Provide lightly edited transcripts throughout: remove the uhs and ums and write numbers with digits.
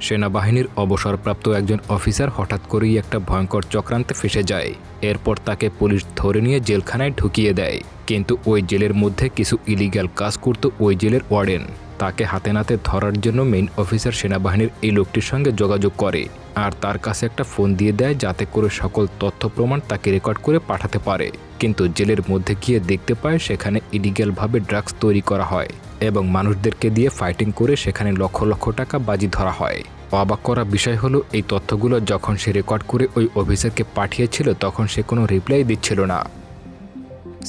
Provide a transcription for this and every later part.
সেনাবাহিনীর অবসরপ্রাপ্ত একজন অফিসার হঠাৎ করেই একটা ভয়ঙ্কর চক্রান্তে ফেসে যায়। এরপর তাকে পুলিশ ধরে নিয়ে জেলখানায় ঢুকিয়ে দেয়। কিন্তু ওই জেলের মধ্যে কিছু ইলিগ্যাল কাজ করত ওই জেলের ওয়ার্ডেন। তাকে হাতে নাতে ধরার জন্য মেইন অফিসার সেনাবাহিনীর এই লোকটির সঙ্গে যোগাযোগ করে আর তার কাছে একটা ফোন দিয়ে দেয় যাতে করে সকল তথ্য প্রমাণ তাকে রেকর্ড করে পাঠাতে পারে। কিন্তু জেলের মধ্যে গিয়ে দেখতে পায় সেখানে ইলিগ্যালভাবে ড্রাগস তৈরি করা হয় এবং মানুষদেরকে দিয়ে ফাইটিং করে সেখানে লক্ষ লক্ষ টাকা বাজি ধরা হয়। অবাক করা বিষয় হলো এই তথ্যগুলো যখন সে রেকর্ড করে ওই অফিসারকে পাঠিয়েছিল তখন সে কোনো রিপ্লাই দিচ্ছিল না।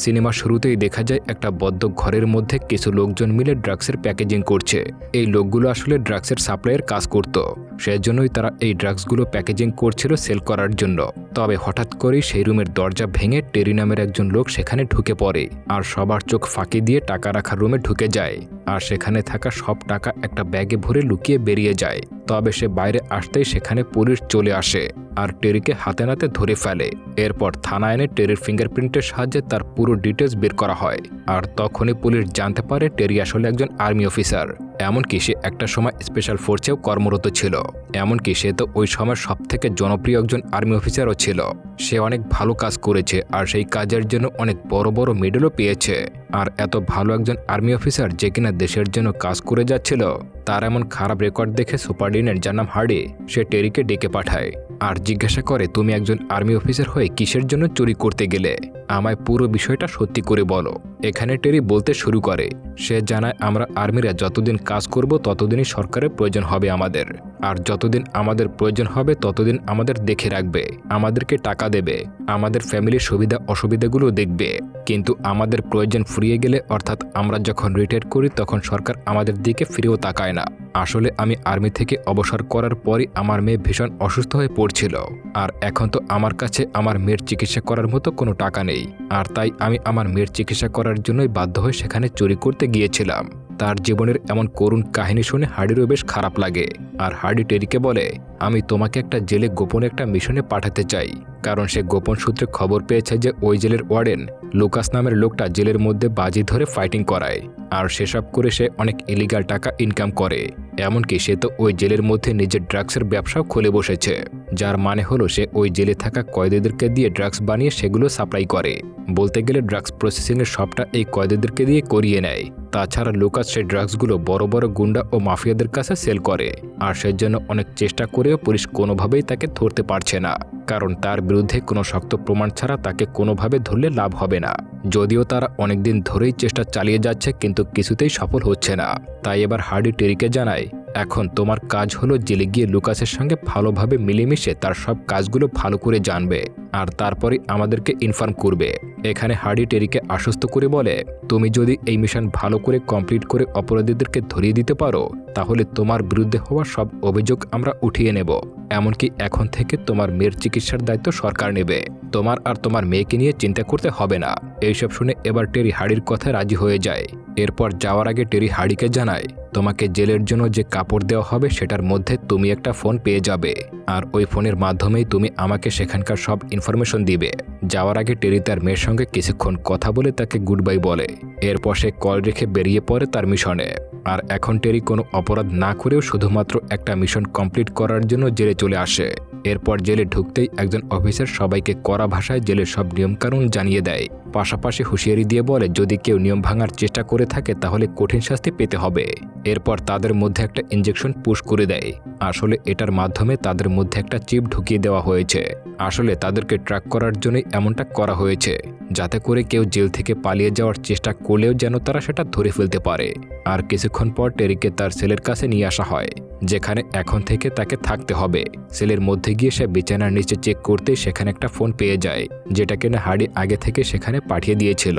সিনেমার শুরুতেই দেখা যায় একটা বদ্ধ ঘরের মধ্যে কিছু লোকজন মিলে ড্রাগসের প্যাকেজিং করছে। এই লোকগুলো আসলে ড্রাগসের সাপ্লাইয়ের কাজ করত, সেজন্যই তারা এই ড্রাগসগুলো প্যাকেজিং করছিল সেল করার জন্য। তবে হঠাৎ করেই সেই রুমের দরজা ভেঙে টেরি নামের একজন লোক সেখানে ঢুকে পড়ে আর সবার চোখ ফাঁকি দিয়ে টাকা রাখার রুমে ঢুকে যায় আর সেখানে থাকা সব টাকা একটা ব্যাগে ভরে লুকিয়ে বেরিয়ে যায়। তবে সে বাইরে আসতেই সেখানে পুলিশ চলে আসে আর টেরিকে হাতে নাতে ধরে ফেলে। এরপর থানায় এনে টেরির ফিঙ্গারপ্রিন্টের সাহায্যে তার পুরো ডিটেলস বের করা হয় আর তখনই পুলিশ জানতে পারে টেরি আসলে একজন আর্মি অফিসার। এমনকি সে একটা সময় স্পেশাল ফোর্সেও কর্মরত ছিল। এমনকি সে তো ওই সময় সবথেকে জনপ্রিয় একজন আর্মি অফিসারও ছিল। সে অনেক ভালো কাজ করেছে আর সেই কাজের জন্য অনেক বড় বড় মেডেলও পেয়েছে। আর এত ভালো একজন আর্মি অফিসার যে কিনা দেশের জন্য কাজ করে যাচ্ছিল, তার এমন খারাপ রেকর্ড দেখে সুপারডিনেন্ট যার নাম হার্ডি সে টেরিকে ডেকে পাঠায় আর জিজ্ঞাসা করে, তুমি একজন আর্মি অফিসার হয়ে কিসের জন্য চুরি করতে গেলে? আমায় পুরো বিষয়টা সত্যি করে বলো। এখানে টেরি বলতে শুরু করে। সে জানায়, আমরা আর্মিরা যতদিন কাজ করব ততদিনই সরকারের প্রয়োজন হবে আমাদের, আর যতদিন আমাদের প্রয়োজন হবে ততদিন আমাদের দেখে রাখবে, আমাদেরকে টাকা দেবে, আমাদের ফ্যামিলির সুবিধা অসুবিধাগুলো দেখবে। কিন্তু আমাদের প্রয়োজন ফুরিয়ে গেলে, অর্থাৎ আমরা যখন রিটায়ার করি তখন সরকার আমাদের দিকে ফিরেও তাকায় না। আসলে আমি আর্মি থেকে অবসর করার পরই আমার মেয়ে ভীষণ অসুস্থ হয়ে পড়ছিল আর এখন তো আমার কাছে আমার মেয়ের চিকিৎসা করার মতো কোনো টাকা নেই, আর তাই আমি আমার মেয়ের চিকিৎসা করার জন্যই বাধ্য হয়ে সেখানে চুরি করতে গিয়েছিলাম। তার জীবনের এমন করুণ কাহিনী শুনে হার্ডিরও বেশ খারাপ লাগে আর হার্ডি টেরিকে বলে, আমি তোমাকে একটা জেলে গোপনে একটা মিশনে পাঠাতে চাই, কারণ সে গোপন সূত্রে খবর পেয়েছে যে ওই জেলের ওয়ার্ডেন লুকাস নামের লোকটা জেলের মধ্যে বাজি ধরে ফাইটিং করায় আর সেসব করে সে অনেক ইলিগাল টাকা ইনকাম করে। এমনকি সে তো ওই জেলের মধ্যে নিজের ড্রাগসের ব্যবসাও খুলে বসেছে, যার মানে হলো সে ওই জেলে থাকা কয়েদিদেরকে দিয়ে ড্রাগস বানিয়ে সেগুলো সাপ্লাই করে। বলতে গেলে ড্রাগস প্রসেসিংয়ের সবটা এই কয়েদিদেরকে দিয়ে করিয়ে নেয়। তাছাড়া লুকাস সেই ড্রাগসগুলো বড় বড় গুন্ডা ও মাফিয়াদের কাছে সেল করে আর সেজন্য অনেক চেষ্টা করেও পুলিশ কোনোভাবেই তাকে ধরতে পারছে না, কারণ তার বিরুদ্ধে কোনো শক্ত প্রমাণ ছাড়া তাকে কোনোভাবে ধরলে লাভ হবে না। যদিও তারা অনেকদিন ধরেই চেষ্টা চালিয়ে যাচ্ছে কিন্তু কিছুতেই সফল হচ্ছে না। তাই এবার হার্ডি টেরিকে জানায়, এখন তোমার কাজ হলো জেলে গিয়ে লুকাসের সঙ্গে ভালোভাবে মিলেমিশে তার সব কাজগুলো ভালো করে জানবে আর তারপরে আমাদেরকে ইনফর্ম করবে। এখানে হার্ডি টেরিকে আশ্বস্ত করে বলে, তুমি যদি এই মিশন ভালো করে কমপ্লিট করে অপরাধীদেরকে ধরিয়ে দিতে পারো তাহলে তোমার বিরুদ্ধে হওয়া সব অভিযোগ আমরা উঠিয়ে নেব। এমনকি এখন থেকে তোমার মেয়ের চিকিৎসার দায়িত্ব সরকার নেবে, তোমার আর তোমার মেয়েকে নিয়ে চিন্তা করতে হবে না। এইসব শুনে এবার টেরি হার্ডির কথায় রাজি হয়ে যায়। এরপর যাওয়ার আগে টেরি হার্ডিকে জানায়, তোমাকে জেলের জন্য যে কাপড় দেওয়া হবে সেটার মধ্যে তুমি একটা ফোন পেয়ে যাবে আর ওই ফোনের মাধ্যমেই তুমি আমাকে সেখানকার সব ইনফরমেশন দিবে। যাওয়ার আগে টেরি তার মেয়ের সঙ্গে কিছুক্ষণ কথা বলে তাকে গুড বাই বলে। এরপর সে কল রেখে বেরিয়ে পড়ে তার মিশনে। আর এখন টেরি কোনো অপরাধ না করেও শুধুমাত্র একটা মিশন কমপ্লিট করার জন্য জেলে চলে আসে। এরপর জেলে ঢুকতেই একজন অফিসার সবাইকে কড়া ভাষায় জেলের সব নিয়মকানুন জানিয়ে দেয়, পাশাপাশি হুঁশিয়ারি দিয়ে বলে যদি কেউ নিয়ম ভাঙার চেষ্টা করে থাকে তাহলে কঠিন শাস্তি পেতে হবে। এরপর তাদের মধ্যে একটা ইনজেকশন পুশ করে দেয়। আসলে এটার মাধ্যমে তাদের মধ্যে একটা চিপ ঢুকিয়ে দেওয়া হয়েছে। আসলে তাদেরকে ট্র্যাক করার জন্যই এমনটা করা হয়েছে, যাতে করে কেউ জেল থেকে পালিয়ে যাওয়ার চেষ্টা করলেও যেন তারা সেটা ধরে ফেলতে পারে। আর কিছুক্ষণ পর টেরিকে তার সেলের কাছে নিয়ে আসা হয়, যেখানে এখন থেকে তাকে থাকতে হবে। সেলের মধ্যে গিয়ে সে বিছানার নিচে চেক করতেই সেখানে একটা ফোন পেয়ে যায়, যেটা কিনা হার্ডি আগে থেকে সেখানে পাঠিয়ে দিয়েছিল।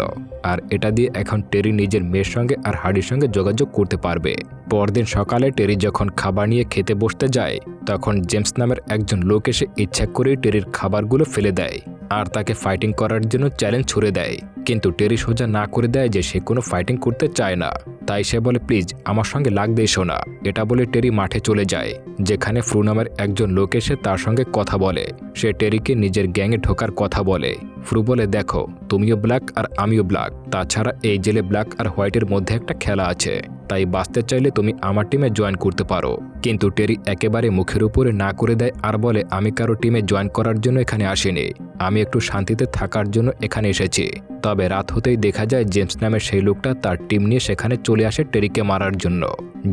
আর এটা দিয়ে এখন টেরি নিজের মেয়ের সঙ্গে আর হার্ডির সঙ্গে যোগাযোগ করতে পারবে। পরদিন সকালে টেরি যখন খাবার নিয়ে খেতে বসতে যায় তখন জেমস নামের একজন লোক এসে ইচ্ছা করেই টেরির খাবারগুলো ফেলে দেয় আর তাকে ফাইটিং করার জন্য চ্যালেঞ্জ ছুড়ে দেয় কিন্তু টেরি সোজা না করে দেয় যে সে কোনো ফাইটিং করতে চায় না। তাই সে বলে, প্লিজ আমার সঙ্গে লাগবে এসো না। এটা বলে টেরি মাঠে চলে যায়, যেখানে ফ্রু নামের একজন লোক এসে তার সঙ্গে কথা বলে। সে টেরিকে নিজের গ্যাংয়ে ঢোকার কথা বলে। ফ্রু বলে, দেখো তুমিও ব্ল্যাক আর আমিও ব্ল্যাক, তাছাড়া এই জেলে ব্ল্যাক আর হোয়াইটের মধ্যে একটা খেলা আছে, তাই বাঁচতে চাইলে তুমি আমার টিমে জয়েন করতে পারো। কিন্তু টেরি একেবারে মুখের উপরে না করে দেয় আর বলে, আমি কারো টিমে জয়েন করার জন্য এখানে আসিনি, আমি একটু শান্তিতে থাকার জন্য এখানে এসেছি। তবে রাত হতেই দেখা যায় জেমস নামের সেই লোকটা তার টিম নিয়ে সেখানে চলে আসে টেরিকে মারার জন্য।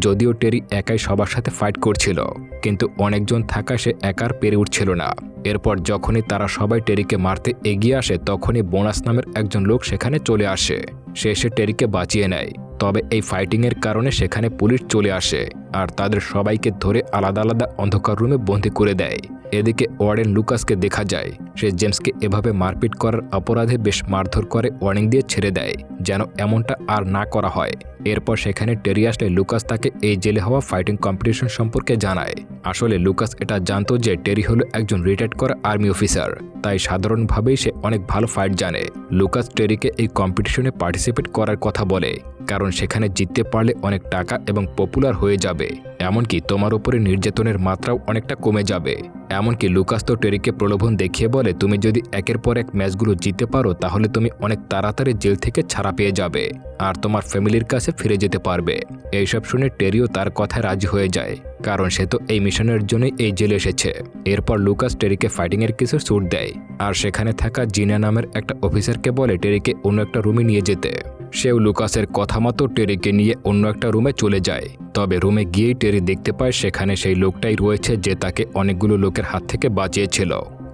যদিও টেরি একাই সবার সাথে ফাইট করছিল, কিন্তু অনেকজন থাকা সে একার পেরে উঠছিল না। এরপর যখনই তারা সবাই টেরিকে মারতে এগিয়ে আসে তখনই বোনাস নামের একজন লোক সেখানে চলে আসে। সে এসে টেরিকে বাঁচিয়ে নেয়। তবে এই ফাইটিংয়ের কারণে সেখানে পুলিশ চলে আসে আর তাদের সবাইকে ধরে আলাদা আলাদা অন্ধকার রুমে বন্দী করে দেয়। এদিকে ওয়ার্ডেন লুকাসকে দেখা যায়, সে জেমসকে এভাবে মারপিট করার অপরাধে বেশ মারধর করে ওয়ার্নিং দিয়ে ছেড়ে দেয় যেন এমনটা আর না করা হয়। এরপর সেখানে টেরি আসলে লুকাস তাকে এই জেলে হওয়া ফাইটিং কম্পিটিশন সম্পর্কে জানায়। আসলে লুকাস এটা জানতো যে টেরি হলো একজন রিটায়ার্ড করা আর্মি অফিসার, তাই সাধারণভাবেই সে অনেক ভালো ফাইট জানে। লুকাস টেরিকে এই কম্পিটিশনে পার্টিসিপেট করার কথা বলে, কারণ সেখানে জিততে পারলে অনেক টাকা এবং পপুলার হয়ে যাবে, এমনকি তোমার উপরে নির্যাতনের মাত্রাও অনেকটা কমে যাবে। এমনকি লুকাস তো টেরিকে প্রলোভন দেখিয়ে বলে, তুমি যদি একের পর এক ম্যাচগুলো জিততে পারো তাহলে তুমি অনেক তাড়াতাড়ি জেল থেকে ছাড়া পেয়ে যাবে আর তোমার ফ্যামিলির কাছে ফিরে যেতে পারবে। এইসব শুনে টেরিও তার কথায় রাজি হয়ে যায়, কারণ সে তো এই মিশনের জন্যই এই জেলে এসেছে। এরপর লুকাস টেরিকে ফাইটিংয়ের কিছু স্যুট দেয় আর সেখানে থাকা জিনা নামের একটা অফিসারকে বলে টেরিকে অন্য একটা রুমে নিয়ে যেতে। সেও লুকাসের কথা মতো টেরিকে নিয়ে অন্য একটা রুমে চলে যায়। তবে রুমে গিয়েই টেরি দেখতে পায় সেখানে সেই লোকটাই রয়েছে যে তাকে অনেকগুলো লোকের হাত থেকে বাঁচিয়েছিল।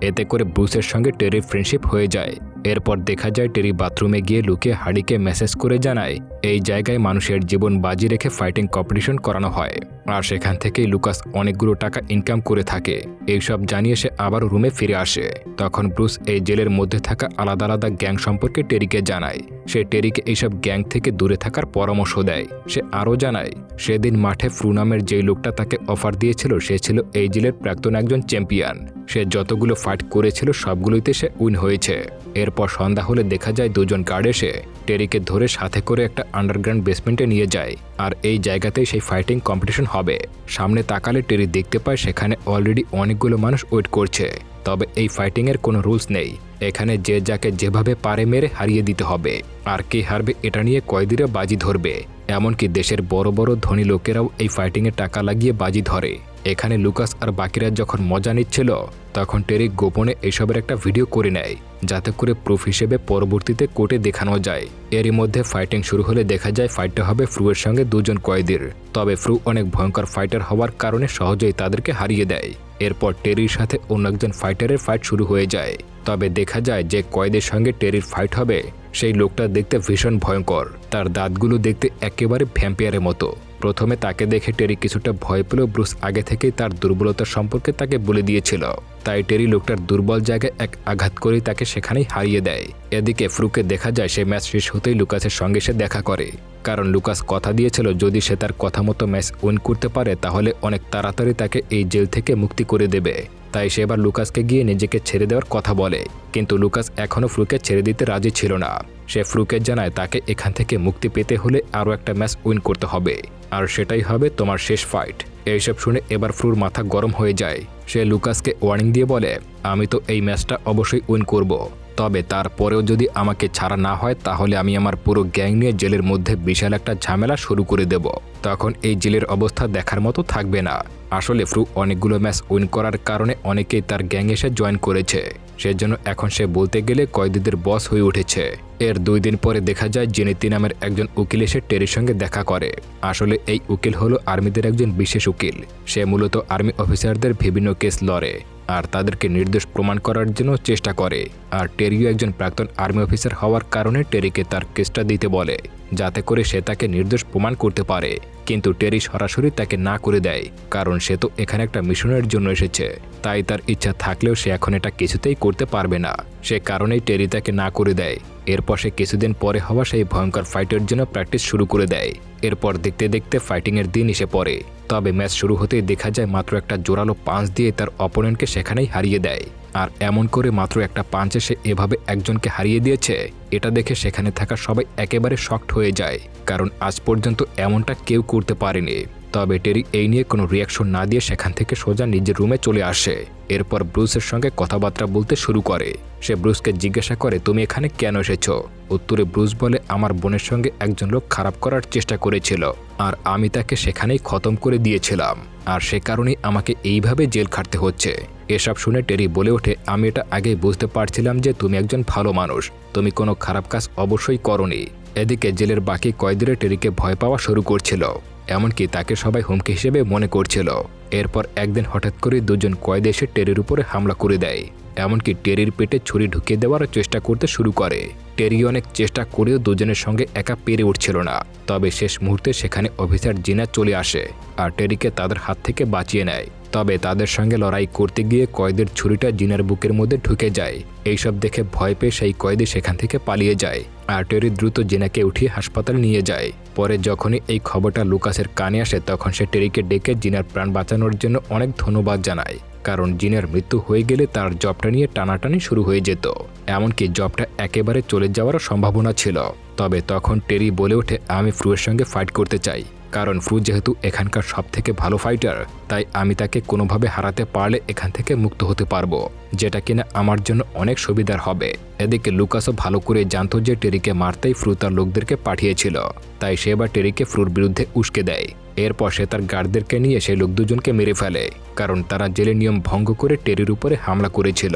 এতে করে ব্রুসের সঙ্গে টেরির ফ্রেন্ডশিপ হয়ে যায়। এরপর দেখা যায় টেরি বাথরুমে গিয়ে লুকিয়ে হাডিকে মেসেজ করে জানায় এই জায়গায় মানুষের জীবন বাজি রেখে ফাইটিং কম্পিটিশন করানো হয় আর সেখান থেকেই লুকাস অনেকগুলো টাকা ইনকাম করে থাকে। এইসব জানিয়ে সে আবার রুমে ফিরে আসে। তখন ব্রুস এই জেলের মধ্যে থাকা আলাদা আলাদা গ্যাং সম্পর্কে টেরিকে জানায়। সে টেরিকে এইসব গ্যাং থেকে দূরে থাকার পরামর্শ দেয়। সে আরও জানায় সেদিন মাঠে ফ্রু নামের যেই লোকটা তাকে অফার দিয়েছিল সে ছিল এই জেলের প্রাক্তন একজন চ্যাম্পিয়ন। সে যতগুলো ফাইট করেছিল সবগুলোইতে সে উইন হয়েছে। এরপর সন্ধ্যা হলে দেখা যায় দুজন গার্ড এসে টেরিকে ধরে সাথে করে একটা আন্ডারগ্রাউন্ড বেসমেন্টে নিয়ে যায় আর এই জায়গাতেই সেই ফাইটিং কম্পিটিশন হবে। সামনে তাকালে টেরি দেখতে পায় সেখানে অলরেডি অনেকগুলো মানুষ ওয়েট করছে। তবে এই ফাইটিংয়ের কোনো রুলস নেই, এখানে যে যাকে যেভাবে পারে মেরে হারিয়ে দিতে হবে আর কে হারবে এটা নিয়ে কয়েদিরা বাজি ধরবে। এমনকি দেশের বড় বড় ধনী লোকেরাও এই ফাইটিংয়ে টাকা লাগিয়ে বাজি ধরে। এখানে লুকাস আর বাকিরা যখন মজা নিচ্ছিল তখন টেরি গোপনে এসবের একটা ভিডিও করে নেয় যাতে করে প্রুফ হিসেবে পরবর্তীতে কোর্টে দেখানো যায়। এরই মধ্যে ফাইটিং শুরু হলে দেখা যায় ফাইটটা হবে ফ্রুয়ের সঙ্গে দুজন কয়েদির। তবে ফ্রু অনেক ভয়ঙ্কর ফাইটার হওয়ার কারণে সহজেই তাদেরকে হারিয়ে দেয়। এরপর টেরির সাথে অন্য একজন ফাইটারের ফাইট শুরু হয়ে যায়। তবে দেখা যায় যে কয়েদের সঙ্গে টেরির ফাইট হবে সেই লোকটা দেখতে ভীষণ ভয়ঙ্কর, তার দাঁতগুলো দেখতে একেবারে ভ্যাম্পিয়ারের মতো। প্রথমে তাকে দেখে টেরি কিছুটা ভয় পেলেও ব্রুস আগে থেকেই তার দুর্বলতা সম্পর্কে তাকে বলে দিয়েছিল, তাই টেরি লোকটার দুর্বল জায়গায় এক আঘাত করেই তাকে সেখানেই হারিয়ে দেয়। এদিকে ফ্রুকে দেখা যায় সে ম্যাচ শেষ হতেই লুকাসের সঙ্গে সে দেখা করে, কারণ লুকাস কথা দিয়েছিল যদি সে তার কথা মতো ম্যাচ উইন করতে পারে তাহলে অনেক তাড়াতাড়ি তাকে এই জেল থেকে মুক্তি করে দেবে। তাই সে এবার লুকাসকে গিয়ে নিজেকে ছেড়ে দেওয়ার কথা বলে, কিন্তু লুকাস এখনও ফ্রুকে ছেড়ে দিতে রাজি ছিল না। সে ফ্রুকে জানায় তাকে এখান থেকে মুক্তি পেতে হলে আরও একটা ম্যাচ উইন করতে হবে আর সেটাই হবে তোমার শেষ ফাইট। এইসব শুনে এবার ফ্রুর মাথা গরম হয়ে যায়। সে লুকাসকে ওয়ার্নিং দিয়ে বলে, আমি তো এই ম্যাচটা অবশ্যই উইন করব, তবে তারপরেও যদি আমাকে ছাড়া না হয় তাহলে আমি আমার পুরো গ্যাং নিয়ে জেলের মধ্যে বিশাল একটা ঝামেলা শুরু করে দেব। তখন এই জেলের অবস্থা দেখার মতো থাকবে না। আসলে ফ্রু অনেকগুলো ম্যাচ উইন করার কারণে অনেকেই তার গ্যাং এসে জয়েন করেছে, সেজন্য এখন সে বলতে গেলে কয়েদিদের বস হয়ে উঠেছে। এর 2 দিন পরে দেখা যায় জেনিতি নামের একজন উকিল এসে টেরির সঙ্গে দেখা করে। আসলে এই উকিল হলো আর্মিদের একজন বিশেষ উকিল। সে মূলত আর্মি অফিসারদের বিভিন্ন কেস লড়ে আর তাদেরকে নির্দোষ প্রমাণ করার জন্য চেষ্টা করে। আর টেরিও একজন প্রাক্তন আর্মি অফিসার হওয়ার কারণে টেরিকে তার কেসটা দিতে বলে যাতে করে সে তাকে নির্দোষ প্রমাণ করতে পারে। কিন্তু টেরি সরাসরি তাকে না করে দেয়, কারণ সে তো এখানে একটা মিশনের জন্য এসেছে, তাই তার ইচ্ছা থাকলেও সে এখন এটা কিছুতেই করতে পারবে না। সে কারণেই টেরি তাকে না করে দেয়। এরপর সে কিছুদিন পরে হওয়া সেই ভয়ঙ্কর ফাইটের জন্য প্র্যাকটিস শুরু করে দেয়। এরপর দেখতে দেখতে ফাইটিংয়ের দিন এসে পড়ে। তবে ম্যাচ শুরু হতেই দেখা যায় মাত্র একটা জোরালো পাঞ্চ দিয়ে তার অপোনেন্টকে সেখানেই হারিয়ে দেয়। আর এমন করে মাত্র একটা পাঞ্চে সে এভাবে একজনকে হারিয়ে দিয়েছে, এটা দেখে সেখানে থাকা সবাই একেবারে শকড হয়ে যায়, কারণ আজ পর্যন্ত এমনটা কেউ করতে পারেনি। তবে টেরি এই নিয়ে কোনো রিয়াকশন না দিয়ে সেখান থেকে সোজা নিজের রুমে চলে আসে। এরপর ব্রুসের সঙ্গে কথাবার্তা বলতে শুরু করে। সে ব্রুসকে জিজ্ঞাসা করে, তুমি এখানে কেন এসেছো? উত্তরে ব্রুস বলে, আমার বোনের সঙ্গে একজন লোক খারাপ করার চেষ্টা করেছিল, আর আমি তাকে সেখানেই খতম করে দিয়েছিলাম, আর সে কারণেই আমাকে এইভাবে জেল খাটতে হচ্ছে। এসব শুনে টেরি বলে ওঠে, আমি এটা আগেই বুঝতে পারছিলাম যে তুমি একজন ভালো মানুষ, তুমি কোনো খারাপ কাজ অবশ্যই করনি। এদিকে জেলের বাকি কয়েদিরা টেরিকে ভয় পাওয়া শুরু করছিল, এমনকি তাকে সবাই হুমকি হিসেবে মনে করছিল। এরপর একদিন হঠাৎ করে দুজন কয়েদি এসে টেরির উপরে হামলা করে দেয়, এমনকি টেরির পেটে ছুরি ঢুকিয়ে দেওয়ার চেষ্টা করতে শুরু করে। টেরি অনেক চেষ্টা করেও দুজনের সঙ্গে একা পেরে উঠছিল না। তবে শেষ মুহূর্তে সেখানে অফিসার জিনা চলে আসে আর টেরিকে তাদের হাত থেকে বাঁচিয়ে নেয়। তবে তাদের সঙ্গে লড়াই করতে গিয়ে কয়েদের ছুরিটা জিনার বুকের মধ্যে ঢুকে যায়। এইসব দেখে ভয় পেয়ে সেই কয়েদি সেখান থেকে পালিয়ে যায়, আর টেরি দ্রুত জিনাকে উঠিয়ে হাসপাতালে নিয়ে যায়। পরে যখনই এই খবরটা লুকাসের কানে আসে, তখন সে টেরিকে ডেকে জিনার প্রাণ বাঁচানোর জন্য অনেক ধন্যবাদ জানায়, কারণ জিনার মৃত্যু হয়ে গেলে তার জবটা নিয়ে টানাটানি শুরু হয়ে যেত, এমনকি জবটা একেবারে চলে যাওয়ারও সম্ভাবনা ছিল। তবে তখন টেরি বলে ওঠে, আমি ফ্রুয়ের সঙ্গে ফাইট করতে চাই, কারণ ফ্রু যেহেতু এখানকার সবথেকে ভালো ফাইটার, তাই আমি তাকে কোনোভাবে হারাতে পারলে এখান থেকে মুক্ত হতে পারবো, যেটা কিনা আমার জন্য অনেক সুবিধার হবে। এদিকে লুকাসও ভালো করে জানতো যে টেরিকে মারতেই ফ্রু তার লোকদেরকে পাঠিয়েছিল, তাই সে এবার টেরিকে ফ্রুর বিরুদ্ধে উস্কে দেয়। এরপর সে তার গার্ডদেরকে নিয়ে সেই লোক দুজনকে মেরে ফেলে, কারণ তারা জেলের নিয়ম ভঙ্গ করে টেরির উপরে হামলা করেছিল।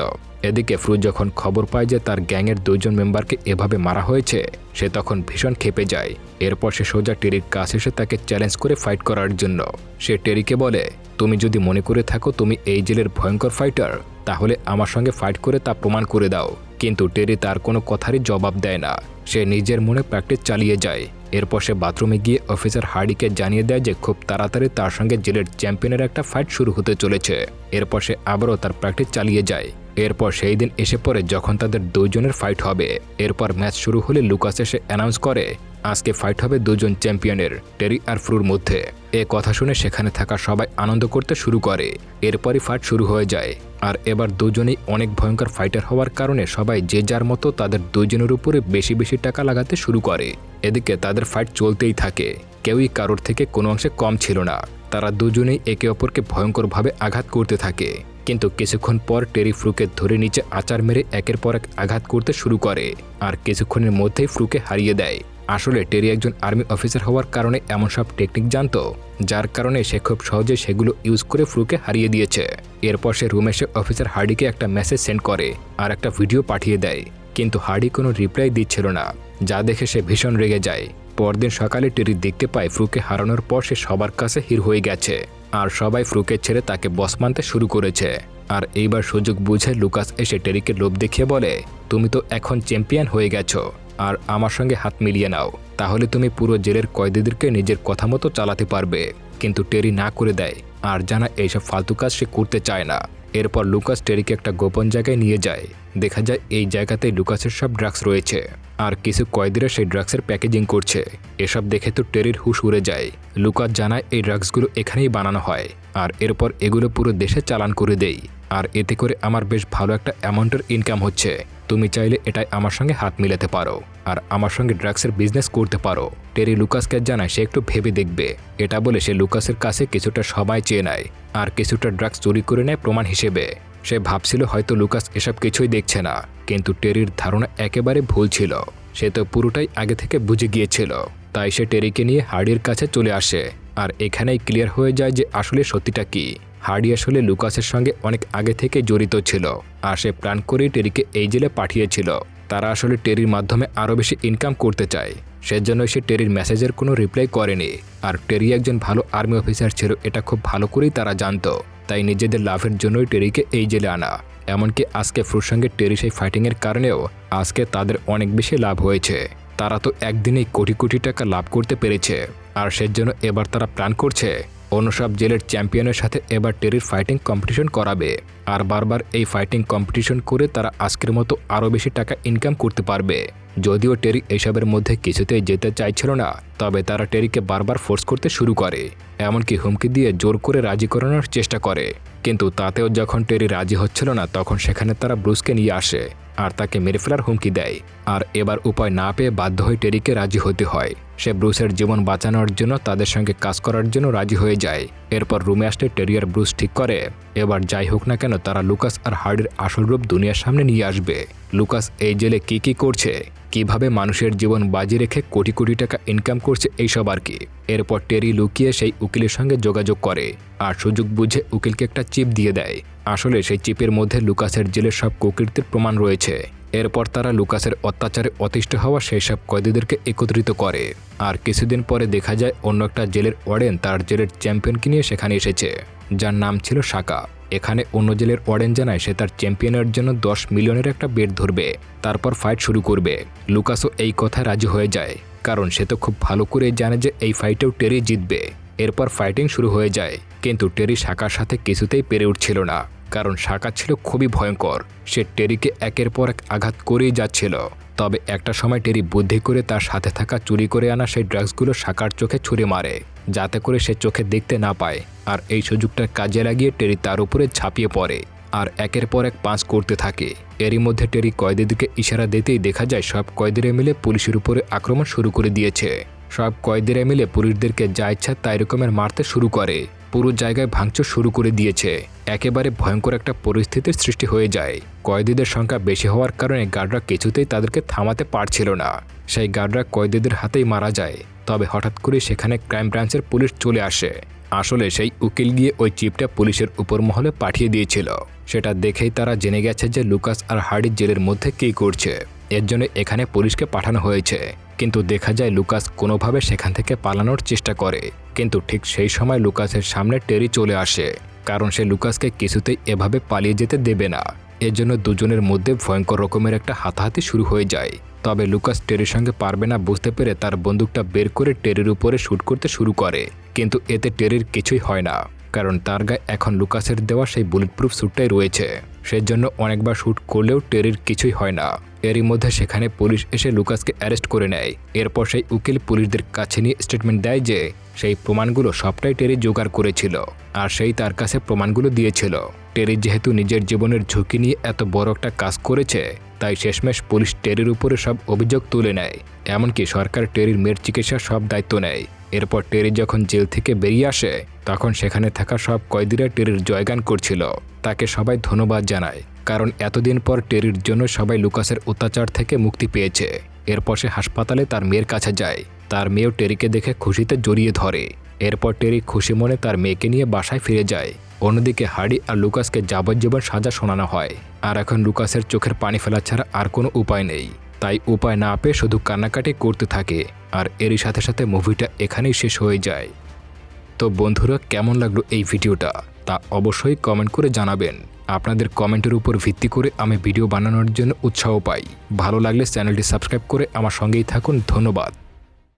এদিকে ফ্রু যখন খবর পায় যে তার গ্যাংয়ের দুজন মেম্বারকে এভাবে মারা হয়েছে, সে তখন ভীষণ ক্ষেপে যায়। এরপর সে সোজা টেরির কাছে এসে তাকে চ্যালেঞ্জ করে ফাইট করার জন্য। সে টেরিকে বলে, তুমি যদি মনে করে থাকো তুমি এই জেলের ভয়ঙ্কর ফাইটার, তাহলে আমার সঙ্গে ফাইট করে তা প্রমাণ করে দাও। কিন্তু টেরি তার কোনো কথারই জবাব দেয় না, সে নিজের মনে প্র্যাকটিস চালিয়ে যায়। এরপর সে বাথরুমে গিয়ে অফিসার হার্ডিকে জানিয়ে দেয় যে খুব তাড়াতাড়ি তার সঙ্গে জেলের চ্যাম্পিয়নের একটা ফাইট শুরু হতে চলেছে। এরপর সে আবারও তার প্র্যাকটিস চালিয়ে যায়। এরপর সেই দিন এসে পড়ে যখন তাদের দুজনের ফাইট হবে। এরপর ম্যাচ শুরু হলে লুকাস এসে অ্যানাউন্স করে, আজকে ফাইট হবে দুজন চ্যাম্পিয়নের, টেরি আর ফ্রুর মধ্যে। এ কথা শুনে সেখানে থাকা সবাই আনন্দ করতে শুরু করে। এরপরই ফাইট শুরু হয়ে যায়, আর এবার দুজনেই অনেক ভয়ঙ্কর ফাইটার হওয়ার কারণে সবাই যে যার মতো তাদের দুজনের উপরে বেশি বেশি টাকা লাগাতে শুরু করে। এদিকে তাদের ফাইট চলতেই থাকে, কেউই কারোর থেকে কোনো অংশে কম ছিল না। তারা দুজনেই একে অপরকে ভয়ঙ্করভাবে আঘাত করতে থাকে, কিন্তু কিছুক্ষণ পর টেরি ফ্রুকে ধরে নিচে আচার মেরে একের পর এক আঘাত করতে শুরু করে, আর কিছুক্ষণের মধ্যেই ফ্রুকে হারিয়ে দেয়। আসলে টেরি একজন আর্মি অফিসার হওয়ার কারণে এমন সব টেকনিক জানতো, যার কারণে সে খুব সহজে সেগুলো ইউজ করে ফ্রুকে হারিয়ে দিয়েছে। এরপর সে রুমে এসে অফিসার হার্ডিকে একটা মেসেজ সেন্ড করে আর একটা ভিডিও পাঠিয়ে দেয়, কিন্তু হার্ডি কোনো রিপ্লাই দিচ্ছিল না, যা দেখে সে ভীষণ রেগে যায়। পরদিন সকালে টেরি দেখতে পায় ফ্রুকে হারানোর পর সে সবার কাছে হির হয়ে গেছে, আর সবাই ফ্রুকে ছেড়ে তাকে বস মানতে শুরু করেছে। আর এইবার সুযোগ বুঝে লুকাস এসে টেরিকে লোভ দেখিয়ে বলে, তুমি তো এখন চ্যাম্পিয়ন হয়ে গেছো, আর আমার সঙ্গে হাত মিলিয়ে নাও, তাহলে তুমি পুরো জেলের কয়েদিদেরকে নিজের কথা মতো চালাতে পারবে। কিন্তু টেরি না করে দেয়, আর জানা এইসব ফালতু কাজ সে করতে চায় না। এরপর লুকাস টেরিকে একটা গোপন জায়গায় নিয়ে যায়। দেখা যায় এই জায়গাতেই লুকাসের সব ড্রাগস রয়েছে, আর কিছু কয়েদিরা সেই ড্রাগসের প্যাকেজিং করছে। এসব দেখে তো টেরির হুঁশ উড়ে যায়। লুকাস জানায় এই ড্রাগসগুলো এখানেই বানানো হয়, আর এরপর এগুলো পুরো দেশে চালান করে দেই, আর এতে করে আমার বেশ ভালো একটা অ্যামাউন্টের ইনকাম হচ্ছে। তুমি চাইলে এটাই আমার সঙ্গে হাত মিলাতে পারো, আর আমার সঙ্গে ড্রাগসের বিজনেস করতে পারো। টেরি লুকাসকে জানায় সে একটু ভেবে দেখবে। এটা বলে সে লুকাসের কাছে কিছুটা সময় চেয়ে নেয়, আর কিছুটা ড্রাগস চুরি করে নেয় প্রমাণ হিসেবে। সে ভাবছিল হয়তো লুকাস এসব কিছুই দেখছে না, কিন্তু টেরির ধারণা একেবারে ভুল ছিল। সে তো পুরোটাই আগে থেকে বুঝে গিয়েছিল। তাই সে টেরিকে নিয়ে হার্ডির কাছে চলে আসে, আর এখানেই ক্লিয়ার হয়ে যায় যে আসলে সত্যিটা কি। হার্ডি আসলে লুকাসের সঙ্গে অনেক আগে থেকে জড়িত ছিল, আর সে প্ল্যান করেই টেরিকে এই জেলে পাঠিয়েছিল। তারা আসলে টেরির মাধ্যমে আরও বেশি ইনকাম করতে চায়, সেজন্য সে টেরির মেসেজের কোনো রিপ্লাই করেনি। আর টেরি একজন ভালো আর্মি অফিসার ছিল, এটা খুব ভালো করেই তারা জানতো। তাই নিজেদের লাভের জন্যই টেরিকে এই জেলে আনা। এমনকি আজকে ফ্রুর সঙ্গে টেরি সেই ফাইটিংয়ের কারণেও আজকে তাদের অনেক বেশি লাভ হয়েছে। তারা তো একদিনেই কোটি কোটি টাকা লাভ করতে পেরেছে, আর সেজন্য এবার তারা প্ল্যান করছে অন্য সব জেলের চ্যাম্পিয়নের সাথে এবার টেরির ফাইটিং কম্পিটিশন করাবে, আর বারবার এই ফাইটিং কম্পিটিশন করে তারা আজকের মতো আরও বেশি টাকা ইনকাম করতে পারবে। যদিও টেরি এসবের মধ্যে কিছুতেই যেতে চাইছিল না, তবে তারা টেরিকে বারবার ফোর্স করতে শুরু করে, এমনকি হুমকি দিয়ে জোর করে রাজি করানোর চেষ্টা করে। কিন্তু তাতেও যখন টেরি রাজি হচ্ছিল না, তখন সেখানে তারা ব্রুসকে নিয়ে আসে আর তাকে মেরে ফেলার হুমকি দেয়। আর এবার উপায় না পেয়ে বাধ্য হয়ে টেরিকে রাজি হতে হয়। সে ব্রুসের জীবন বাঁচানোর জন্য তাদের সঙ্গে কাজ করার জন্য রাজি হয়ে যায়। এরপর রুমে আসতে টেরি আর ব্রুস ঠিক করে এবার যাই হোক না কেন তারা লুকাস আর হার্ডির আসল রূপ দুনিয়ার সামনে নিয়ে আসবে। লুকাস এই জেলে কি করছে, কিভাবে মানুষের জীবন বাজি রেখে কোটি কোটি টাকা ইনকাম করছে, এইসব আর কি। এরপর টেরি লুকিয়ে সেই উকিলের সঙ্গে যোগাযোগ করে আর সুযোগ বুঝে উকিলকে একটা চিপ দিয়ে দেয়। আসলে সেই চিপের মধ্যে লুকাসের জেলের সব কুকীর্তির প্রমাণ রয়েছে। এরপর তারা লুকাসের অত্যাচারে অতিষ্ঠ হওয়া সেই সব কয়েদিদেরকে একত্রিত করে। আর কিছুদিন পরে দেখা যায় অন্য একটা জেলের ওয়ার্ডেন তার জেলের চ্যাম্পিয়নকে নিয়ে সেখানে এসেছে, যার নাম ছিল শাকা। এখানে অন্য জেলের ওয়ার্ডেন জানায় সে তার চ্যাম্পিয়নের জন্য 10 মিলিয়নের একটা বেট ধরবে, তারপর ফাইট শুরু করবে। লুকাসও এই কথায় রাজি হয়ে যায়, কারণ সে তো খুব ভালো করে জানে যে এই ফাইটেও টেরি জিতবে। এরপর ফাইটিং শুরু হয়ে যায়, কিন্তু টেরি শাকার সাথে কিছুতেই পেরে উঠছিল না, কারণ শাকা ছিল খুবই ভয়ঙ্কর। সে টেরিকে একের পর এক আঘাত করেই যাচ্ছিল। তবে একটা সময় টেরি বুদ্ধি করে তার সাথে থাকা চুরি করে আনা সেই ড্রাগসগুলো শাকার চোখে ছুঁড়ে মারে, যাতে করে সে চোখে দেখতে না পায়। আর এই সুযোগটা কাজে লাগিয়ে টেরি তার উপরে ঝাঁপিয়ে পড়ে আর একের পর এক পাঁচ করতে থাকে। এরই মধ্যে টেরি কয়েদিদেরকে ইশারা দিতেই দেখা যায় সব কয়েদিরা মিলে পুলিশের উপরে আক্রমণ শুরু করে দিয়েছে। সব কয়েদিরা মিলে পুলিশদেরকে যা ইচ্ছা তাই রকমের মারতে শুরু করে, পুরো জায়গায় ভাঙচুর শুরু করে দিয়েছে। একেবারে ভয়ঙ্কর একটা পরিস্থিতির সৃষ্টি হয়ে যায়। কয়েদিদের সংখ্যা বেশি হওয়ার কারণে গার্ডরা কিছুতেই তাদেরকে থামাতে পারছিল না। সেই গার্ডরা কয়েদিদের হাতেই মারা যায়। তবে হঠাৎ করে সেখানে ক্রাইম ব্রাঞ্চের পুলিশ চলে আসে। আসলে সেই উকিল গিয়ে ওই চিপটা পুলিশের উপর মহলে পাঠিয়ে দিয়েছিল। সেটা দেখেই তারা জেনে গেছে যে লুকাস আর হার্ডি জেলের মধ্যে কী করছে। এর জন্য এখানে পুলিশকে পাঠানো হয়েছে। কিন্তু দেখা যায় লুকাস কোনোভাবে সেখান থেকে পালানোর চেষ্টা করে, কিন্তু ঠিক সেই সময় লুকাসের সামনে টেরি চলে আসে, কারণ সে লুকাসকে কিছুতেই এভাবে পালিয়ে যেতে দেবে না। এর জন্য দুজনের মধ্যে ভয়ঙ্কর রকমের একটা হাতাহাতি শুরু হয়ে যায়। তবে লুকাস টেরির সঙ্গে পারবে না বুঝতে পেরে তার বন্দুকটা বের করে টেরির উপরে শ্যুট করতে শুরু করে, কিন্তু এতে টেরির কিছুই হয় না, কারণ তার গায়ে এখন লুকাসের দেওয়া সেই বুলেট প্রুফ স্যুটটাই রয়েছে। সেজন্য অনেকবার শ্যুট করলেও টেরির কিছুই হয় না। এরই মধ্যে সেখানে পুলিশ এসে লুকাসকে অ্যারেস্ট করে নেয়। এরপর সেই উকিল পুলিশদের কাছে নিয়ে স্টেটমেন্ট দেয় যে সেই প্রমাণগুলো সবটাই টেরি জোগাড় করেছিল আর সেই তার কাছে প্রমাণগুলো দিয়েছিল। টেরি যেহেতু নিজের জীবনের ঝুঁকি নিয়ে এত বড় একটা কাজ করেছে, তাই শেষমেশ পুলিশ টেরির উপরে সব অভিযোগ তুলে নেয়। এমনকি সরকার টেরির মেয়ের চিকিৎসার সব দায়িত্ব নেয়। এরপর টেরি যখন জেল থেকে বেরিয়ে আসে, তখন সেখানে থাকা সব কয়েদিরা টেরির জয়গান করছিল। তাকে সবাই ধন্যবাদ জানায়, কারণ এতদিন পর টেরির জন্য সবাই লুকাসের অত্যাচার থেকে মুক্তি পেয়েছে। এরপর সে হাসপাতালে তার মেয়ের কাছে যায়। তার মেয়েও টেরিকে দেখে খুশিতে জড়িয়ে ধরে। এরপর টেরি খুশি মনে তার মেয়েকে নিয়ে বাসায় ফিরে যায়। অন্যদিকে হার্ডি আর লুকাসকে যাবজ্জীবন সাজা শোনানো হয়। আর এখন লুকাসের চোখের পানি ফেলা ছাড়া আর কোনো উপায় নেই। তাই উপায় না পেয়ে শুধু কান্নাকাটি করতে থাকে। আর এরই সাথে সাথে মুভিটা এখানেই শেষ হয়ে যায়। তো বন্ধুরা, কেমন লাগলো এই ভিডিওটা তা অবশ্যই কমেন্ট করে জানাবেন। আপনাদের কমেন্টের উপর ভিত্তি করে আমি ভিডিও বানানোর জন্য উৎসাহ পাই। ভালো লাগলে চ্যানেলটি সাবস্ক্রাইব করে আমার সঙ্গেই থাকুন। ধন্যবাদ।